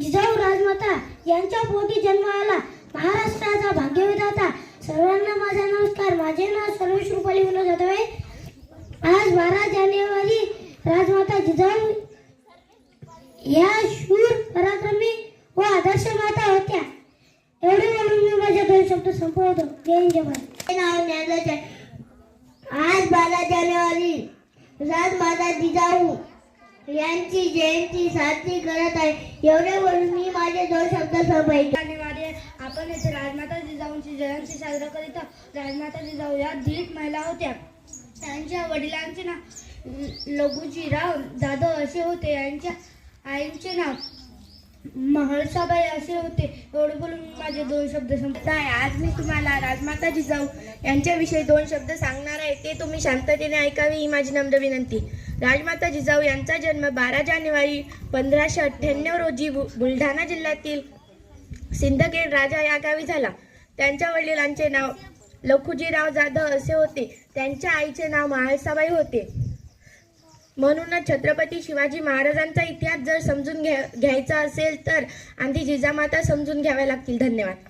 जिजाऊ राजमाता यांच्या पोटी जन्म आला महाराष्ट्राचा भाग्यविधाता। सर्वांना माझा नमस्कार। माझे नाव सर्वेश रुपाली विनोद जाधव आहे। आज 12 जानेवारी राजमाता जिजाऊ या शूर पराक्रमी व आदर्श माता होत्या। एवढे म्हणून मी माझे 2 शब्द संपवतो। जय हिंद जय भारत। नाव ज्ञानराज आहे। आज 12 जानेवारी राजमाता जिजाऊ यांची जयंती साजरी करत आहे। एवढे बोलून मी माझे 2 शब्द संपवतो। जानेवारी आपण येथे राजमाता जिजाऊंची जयंती साजरा करीत आहोत। राजमाता जिजाऊ या धीट महिला होत्या। त्यांच्या वडिलांचे नाव लघुजीराव जाधव असे होते। यांच्या आईचे नाव महळसाबाई असे होते। एवढे बोलून माझे 2 शब्द संपत आहे। आज मी तुम्हाला राजमाता जिजाऊ यांच्याविषयी 2 शब्द सांगणार आहे, ते तुम्ही शांततेने ऐकावे ही माझी नम्र विनंती। राजमाता जिजाऊ यांचा जन्म 12 जानेवारी 1598 रोजी बुलढाणा जिल्ह्यातील सिंदखेड राजा या गावी झाला। त्यांच्या वडिलांचे नाव लखुजीराव जाधव असे होते। त्यांच्या आईचे नाव महाळसाबाई होते। म्हणूनच छत्रपती शिवाजी महाराजांचा इतिहास जर समजून घ्यायचा असेल तर आधी जिजामाता समजून घ्याव्या लागतील। धन्यवाद।